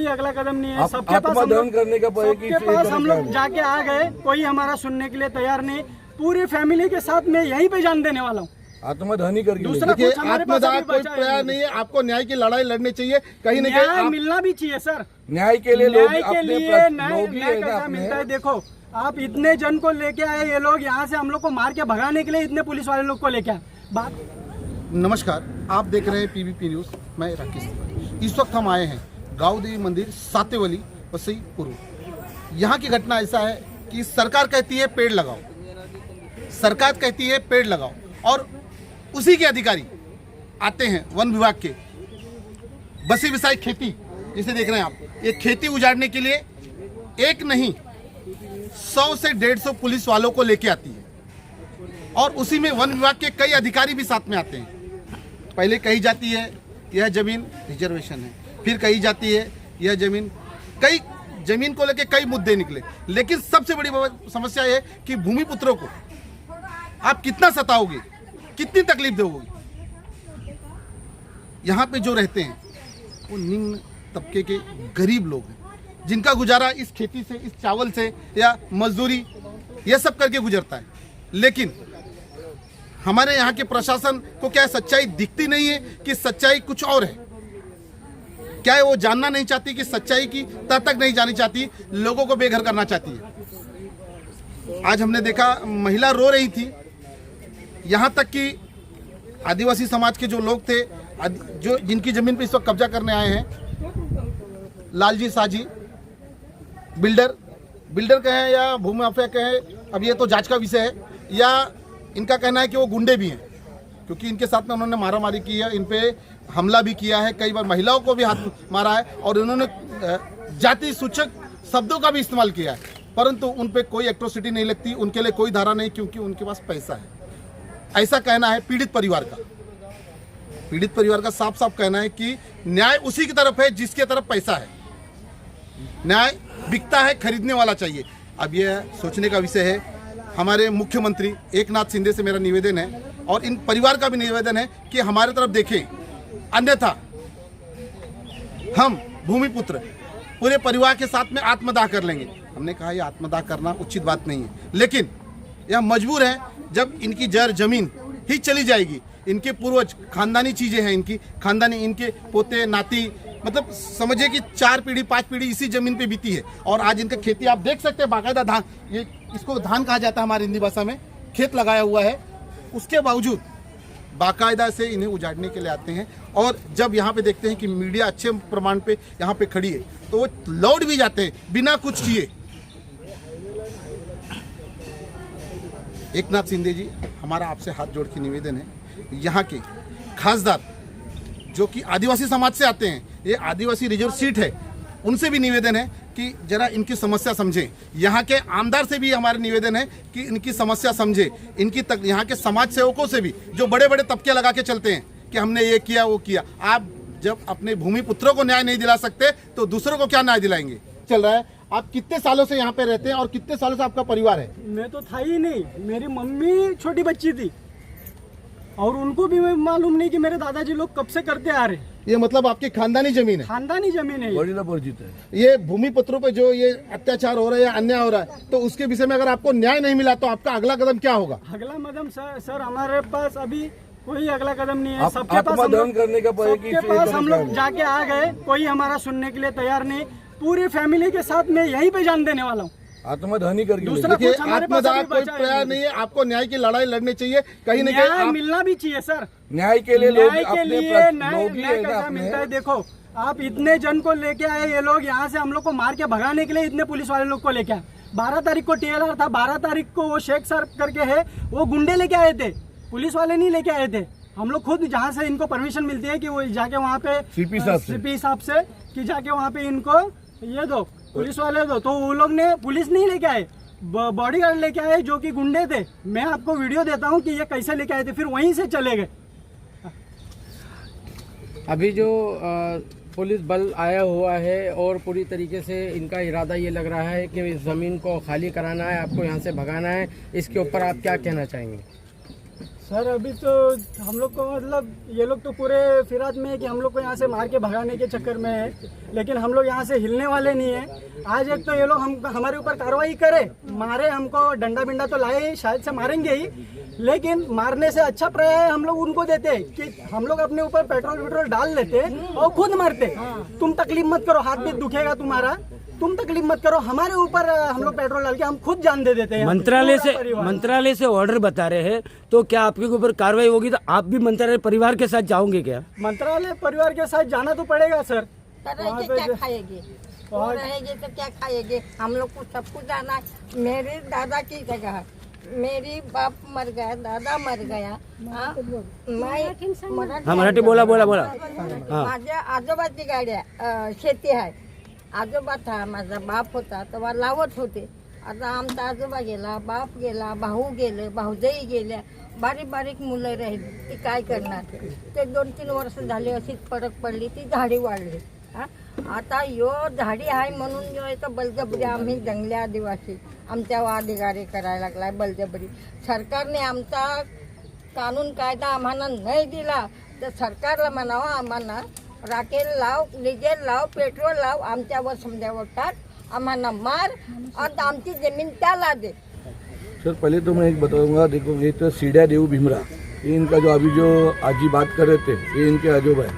अगला कदम नहीं है। सबके पास हम लोग जाके आ गए, कोई हमारा सुनने के लिए तैयार नहीं। पूरी फैमिली के साथ मैं यहीं पे जान देने वाला हूँ। आत्मदानी करके दूसरा कुछ हमारे पास आत्मदाह अभी कोई बचा प्रयास नहीं है। आपको न्याय की लड़ाई लड़नी चाहिए, कहीं न न्याय कहीं मिलना भी चाहिए सर। न्याय के लिए न्याय के लिए न्याय कैसा मिलता है? देखो, आप इतने जन को लेके आए, ये लोग यहाँ से हम लोग को मार के भगाने के लिए इतने पुलिस वाले लोग को लेके आए। बात नमस्कार, आप देख रहे हैं पीवीपी न्यूज़। मैं राकेश। इस वक्त हम आए हैं गाँव देवी मंदिर सातेवली वसई पूर्व। यहाँ की घटना ऐसा है कि सरकार कहती है पेड़ लगाओ, सरकार कहती है पेड़ लगाओ, और उसी के अधिकारी आते हैं वन विभाग के। बसी बिसाई खेती जिसे देख रहे हैं आप, ये खेती उजाड़ने के लिए एक नहीं 100 से 150 पुलिस वालों को लेके आती है, और उसी में वन विभाग के कई अधिकारी भी साथ में आते हैं। पहले कही जाती है यह जमीन रिजर्वेशन है, फिर कही जाती है यह जमीन, कई जमीन को लेके कई मुद्दे निकले। लेकिन सबसे बड़ी समस्या है कि भूमिपुत्रों को आप कितना सताओगे, कितनी तकलीफ दोगे। यहाँ पे जो रहते हैं वो निम्न तबके के गरीब लोग हैं, जिनका गुजारा इस खेती से, इस चावल से या मजदूरी ये सब करके गुजरता है। लेकिन हमारे यहाँ के प्रशासन को क्या सच्चाई दिखती नहीं है कि सच्चाई कुछ और है? क्या है वो जानना नहीं चाहती कि सच्चाई की तह तक नहीं जानी चाहती, लोगों को बेघर करना चाहती है। आज हमने देखा महिला रो रही थी, यहाँ तक कि आदिवासी समाज के जो लोग थे, जो जिनकी जमीन पे इस वक्त कब्जा करने आए हैं, लालजी साजी बिल्डर कहें या भूमि माफिया कहें, अब ये तो जांच का विषय है। या इनका कहना है कि वो गुंडे भी हैं, क्योंकि इनके साथ में उन्होंने मारामारी की है, इन पे हमला भी किया है, कई बार महिलाओं को भी हाथ मारा है, और उन्होंने जाति सूचक शब्दों का भी इस्तेमाल किया है। परंतु उन पे कोई एट्रोसिटी नहीं लगती, उनके लिए कोई धारा नहीं, क्योंकि उनके पास पैसा है। ऐसा कहना है पीड़ित परिवार का। पीड़ित परिवार का साफ साफ कहना है कि न्याय उसी की तरफ है जिसके तरफ पैसा है। न्याय बिकता है, खरीदने वाला चाहिए। अब यह सोचने का विषय है। हमारे मुख्यमंत्री एकनाथ शिंदे से मेरा निवेदन है, और इन परिवार का भी निवेदन है कि हमारे तरफ देखें, अन्यथा हम भूमिपुत्र पूरे परिवार के साथ में आत्मदाह कर लेंगे। हमने कहा यह आत्मदाह करना उचित बात नहीं है, लेकिन यह मजबूर है। जब इनकी जड़ जमीन ही चली जाएगी, इनके पूर्वज खानदानी चीजें हैं, इनकी खानदानी, इनके पोते नाती, मतलब समझिए कि 4 पीढ़ी 5 पीढ़ी इसी जमीन पे बीती है। और आज इनका खेती आप देख सकते हैं, बाकायदा धान, ये इसको धान कहा जाता है हमारी हिंदी भाषा में, खेत लगाया हुआ है। उसके बावजूद बाकायदा से इन्हें उजाड़ने के लिए आते हैं। और जब यहाँ पे देखते हैं कि मीडिया अच्छे प्रमाण पे यहाँ पे खड़ी है, तो वो लौट भी जाते हैं बिना कुछ किए। एकनाथ शिंदे जी, हमारा आपसे हाथ जोड़ के निवेदन है, यहाँ के खासदार जो कि आदिवासी समाज से आते हैं, ये आदिवासी रिजर्व सीट है, उनसे भी निवेदन है कि जरा इनकी समस्या समझें। यहाँ के आमदार से भी हमारा निवेदन है कि इनकी समस्या समझे। इनकी तक यहाँ के समाज सेवकों से भी, जो बड़े बड़े तबके लगा के चलते हैं कि हमने ये किया वो किया। आप जब अपने भूमिपुत्रों को न्याय नहीं दिला सकते तो दूसरों को क्या न्याय दिलाएंगे? चल रहा है। आप कितने सालों से यहाँ पे रहते हैं और कितने सालों से आपका परिवार है? मैं तो था ही नहीं, मेरी मम्मी छोटी बच्ची थी, और उनको भी मालूम नहीं कि मेरे दादाजी लोग कब से करते आ रहे। ये मतलब आपकी खानदानी जमीन है? खानदानी जमीन है। ये भूमिपुत्रों पे जो ये अत्याचार हो रहा है, अन्याय हो रहा है, तो उसके विषय में अगर आपको न्याय नहीं मिला तो आपका अगला कदम क्या होगा? अगला कदम सर हमारे पास अभी कोई अगला कदम नहीं है। सबके पास हम लोग जाके आ गए, कोई हमारा सुनने के लिए तैयार नहीं। पूरी फैमिली के साथ मैं यहीं पे जान देने वाला हूँ। आत्मदानी करके। दूसरा कुछ हमारे पास आत्मदाह अभी कोई बचा प्रयास नहीं है। आपको न्याय की लड़ाई लड़नी चाहिए, कहीं न न्याय कहीं मिलना भी चाहिए सर। न्याय के लिए न्याय कैसा मिलता है? देखो, आप इतने जन को लेके आए, ये लोग यहाँ से हम लोग को मार के भगाने के लिए इतने पुलिस वाले लोग को लेके आए। 12 तारीख को TLR था, 12 तारीख को वो शेख सर करके है, वो गुंडे लेके आए थे, पुलिस वाले नहीं लेके आए थे। हम लोग खुद जहाँ से इनको परमिशन मिलती है कि वो जाके वहाँ पे CP साहब से कि जाके वहाँ पे इनको ये दो, पुलिस वाले दो, तो वो लोग ने, पुलिस नहीं लेके आए, बॉडीगार्ड लेके आए जो कि गुंडे थे। मैं आपको वीडियो देता हूँ कि ये कैसे लेके आए थे, फिर वहीं से चले गए। अभी जो पुलिस बल आया हुआ है और पूरी तरीके से इनका इरादा ये लग रहा है कि इस ज़मीन को खाली कराना है, आपको यहाँ से भगाना है, इसके ऊपर आप क्या कहना चाहेंगे? सर अभी तो हम लोग को मतलब ये लोग तो पूरे फिराद में है कि हम लोग को यहाँ से मार के भगाने के चक्कर में है, लेकिन हम लोग यहाँ से हिलने वाले नहीं है। आज एक तो ये लोग हमारे ऊपर कार्रवाई करे, मारे हमको, डंडा बिंडा तो लाए, शायद से मारेंगे ही, लेकिन मारने से अच्छा पर्याय हम लोग उनको देते कि हम लोग अपने ऊपर पेट्रोल डाल लेते और खुद मारते। तुम तकलीफ मत करो, हाथ भी दुखेगा तुम्हारा, तुम तकलीफ मत करो, हमारे ऊपर हम लोग पेट्रोल डाल के हम खुद जान दे देते हैं। मंत्रालय से ऑर्डर बता रहे हैं, तो क्या आपके ऊपर कार्रवाई होगी तो आप भी मंत्रालय परिवार के साथ जाओगे क्या? मंत्रालय परिवार के साथ जाना तो पड़ेगा सर। रहेंगे क्या खाएंगे, और रहेंगे तो क्या खाएंगे? हम लोग को सब कुछ जाना है। मेरे दादा की जगह है, मेरी बाप मर गया, दादा मर गया, मैं मराठी बोला माझ्या आजोबाची गाड्या शेती आहे, आजोबा था, माझा बाप होता तेव्हा लावत होते। आता आमचा आजोबा गेला, बाप गेला, भाऊ गेले, भाऊजाई गेल्या, बारीक बारीक मुलं राहिली, ती काय करणार? ते 2-3 वर्ष झाले अशीच फरक पडली, ती झाडी वाढली। आता यो झाडी आहे म्हणून जो इथं बळजबरी आम्ही जंगली आदिवासी आमच्यावर अधिकारी करायला लागलाय बळजबरी। सरकारने आमचा कानून कायदा आम्हाला नाही दिला तर सरकारला म्हणावं आम्हाला राखेल लाव, डिझेल लाव, पेट्रोल लाव, आमच्यावर समजावं टाक, आम्हाला मार और आमची जमीन त्याला दे। सर पहले तो मैं एक बताऊंगा, देखो ये तो सीढ़िया देव भीमरा, ये इनका जो अभी जो आज ही बात कर रहे थे, ये इनके आजोबा है,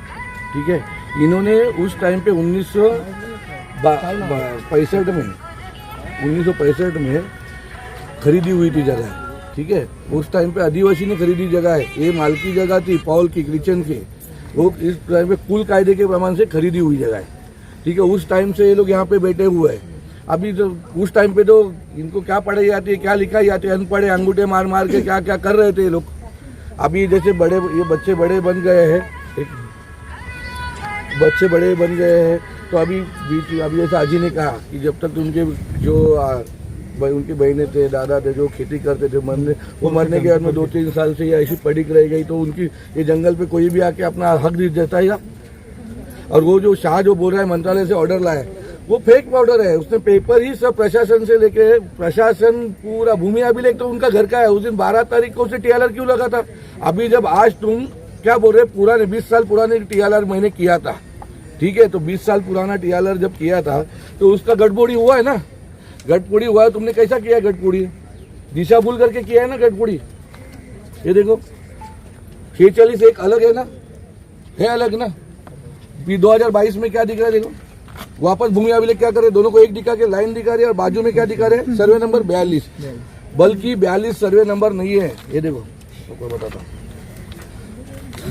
ठीक है। इन्होंने उस टाइम पे 1965 में खरीदी हुई थी जगह, ठीक है। उस टाइम पे आदिवासी ने खरीदी जगह है, ये मालकी जगह थी पॉल की, क्रिश्चियन की, वो इस टाइम पे कुल कायदे के प्रमाण से खरीदी हुई जगह है, ठीक है। उस टाइम से ये लोग यहाँ पे बैठे हुए हैं। अभी तो उस टाइम पे तो इनको क्या पढ़ाई जाती है, क्या लिखाई जाती है, अनपढ़े अंगूठे मार मार के क्या क्या कर रहे थे ये लोग। अभी जैसे ये बच्चे बड़े बन गए हैं, बच्चे बड़े बन गए हैं, तो अभी जैसे आजी ने कहा कि जब तक उनके जो उनकी बहनें थे, दादा थे, जो खेती करते थे, मरने के बाद में 2-3 साल से ये ऐसी पड़िक रह गई, तो उनकी ये जंगल पे कोई भी आके अपना हक जताएगा। और वो जो शाह जो बोल रहा है मंत्रालय से ऑर्डर लाए, वो फेक ऑर्डर है, उसने पेपर ही सब प्रशासन से लेके, प्रशासन पूरा भूमि अभिलेख तो उनका घर का है। उस दिन 12 तारीख को उसे टीआरआर क्यों लगा था? अभी जब आज तुम क्या बोल रहे, पुराने 20 साल पुराने टीआरआर मैंने किया था, ठीक है। तो 20 साल पुराना टीआरआर जब किया था तो उसका गड़बड़ी हुआ है ना, गड़बड़ी हुआ है। तुमने कैसा किया है गड़बड़ी? दिशा भूल करके किया है ना गड़बड़ी। ये देखो 640 एक अलग है ना, है अलग ना। 2022 में क्या दिख रहा है देखो, वापस भूमि अभिलेख क्या करे, दोनों को एक दिखा के लाइन दिखा रहे, और बाजू में क्या दिखा रहे, सर्वे नंबर 42, बल्कि 42 सर्वे नंबर नहीं है। ये देखो बताता हूँ,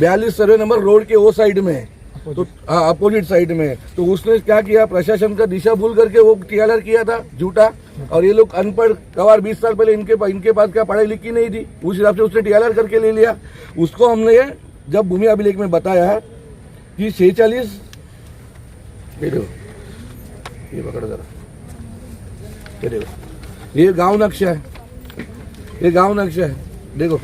42 सर्वे नंबर रोड के वो साइड में है, तो अपोजिट साइड में है। तो उसने क्या किया, प्रशासन का दिशा भूल करके वो टीआरआर किया था झूठा। और ये लोग अनपढ़ गवार 20 साल पहले इनके पास क्या पढ़ाई लिखी नहीं थी, उस हिसाब से उसने टीआरआर करके ले लिया। उसको हमने जब भूमि अभिलेख में बताया कि 46, ये देखो, ये पकड़ जरा, ये देखो, ये गांव नक्शा है, ये गांव नक्शा है, देखो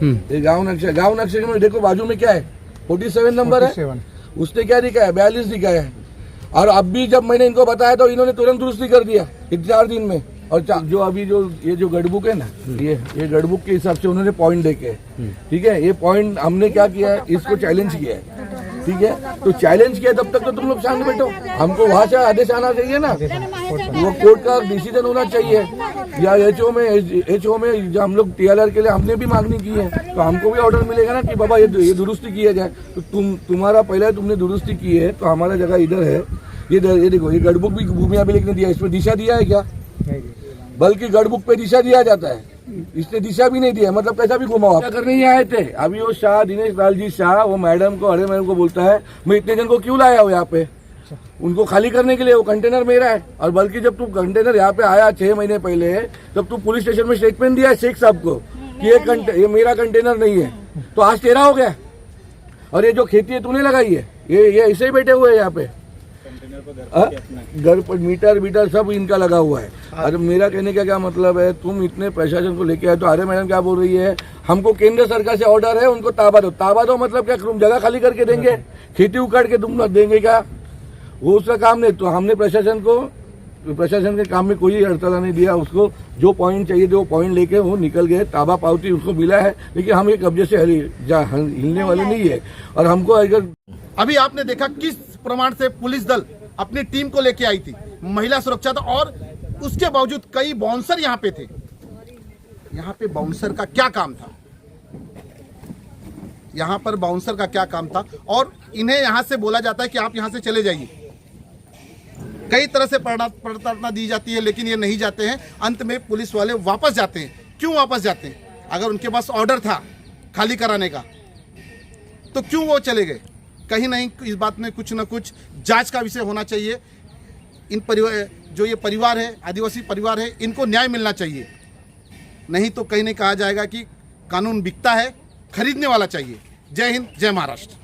ये गांव नक्शा, गांव नक्शे में देखो बाजू में क्या है, 47 नंबर है, उसने क्या दिखाया है, 42 दिखाया है। और अब भी जब मैंने इनको बताया तो इन्होंने तुरंत दुरुस्ती कर दिया 4 दिन में। और जो अभी जो ये जो गढ़बुक है ना, ये गढ़बुक के हिसाब से उन्होंने पॉइंट देखे, ठीक है। ये पॉइंट हमने क्या किया है, इसको चैलेंज किया है, ठीक है। तो चैलेंज किया तब तक तो तुम लोग सामने बैठो, हमको वहां से आदेश आना चाहिए ना, वो कोर्ट का डिसीजन होना चाहिए। या एचओ में जो हम लोग टीआरआर के लिए हमने भी मांगनी की है, तो हमको भी ऑर्डर मिलेगा ना कि बाबा ये दुरुस्ती किया जाए। तो तुम्हारा पहले तुमने दुरुस्ती की है, तो हमारा जगह इधर है, ये देखो, ये गढ़बुक भी भूमि अभिलेख ने दिया, इसमें दिशा दिया है क्या? बल्कि गढ़बुक पे दिशा दिया जाता है, इसने दिशा भी नहीं दिया, मतलब कैसा भी घुमाओ। क्या करने ही आए थे? अभी वो शाह, दिनेश लाल जी शाह, वो मैडम को बोलता है मैं इतने जन को क्यों लाया हूँ यहाँ पे, उनको खाली करने के लिए। वो कंटेनर मेरा है, और बल्कि जब तू कंटेनर यहाँ पे आया 6 महीने पहले, तब तू पुलिस स्टेशन में स्टेटमेंट दिया है शेख साहब को कि ये मेरा कंटेनर नहीं है, तो आज तेरा हो गया। और ये जो खेती है तूने लगाई है, ये ऐसे ही बैठे हुए हैं यहाँ पे, घर पर मीटर सब इनका लगा हुआ है। अरे मेरा कहने का क्या मतलब है, तुम इतने प्रशासन को लेके आए, तो अरे मैडम क्या बोल रही है, हमको केंद्र सरकार से ऑर्डर है, उनको ताबा दो मतलब क्या, तुम जगह खाली करके देंगे, खेती उखाड़ के तुम देंगे क्या? वो उसका काम नहीं। तो हमने प्रशासन को प्रशासन के काम में कोई अड़चना नहीं दिया उसको। जो पॉइंट चाहिए थे वो पॉइंट लेके वो निकल गए। ताबा पावती उसको मिला है, लेकिन हम ये कब्जे से हिलने वाले नहीं है। और हमको अगर अभी आपने देखा किस प्रमाण से पुलिस दल अपनी टीम को लेके आई थी, महिला सुरक्षा था, और उसके बावजूद कई बाउंसर यहाँ पे थे। यहाँ पे बाउंसर का क्या काम था? यहाँ पर बाउंसर का क्या काम था? और इन्हें यहाँ से बोला जाता है कि आप यहाँ से चले जाइए। कई तरह से प्रताड़ना दी जाती है, लेकिन ये नहीं जाते हैं। अंत में पुलिस वाले वापस जाते हैं। क्यों वापस जाते हैं? अगर उनके पास ऑर्डर था खाली कराने का तो क्यों वो चले गए? कहीं नहीं, इस बात में कुछ ना कुछ जांच का विषय होना चाहिए। इन परिवार, जो ये परिवार है, आदिवासी परिवार है, इनको न्याय मिलना चाहिए। नहीं तो कहीं नहीं कहा जाएगा कि कानून बिकता है, खरीदने वाला चाहिए। जय हिंद, जय महाराष्ट्र।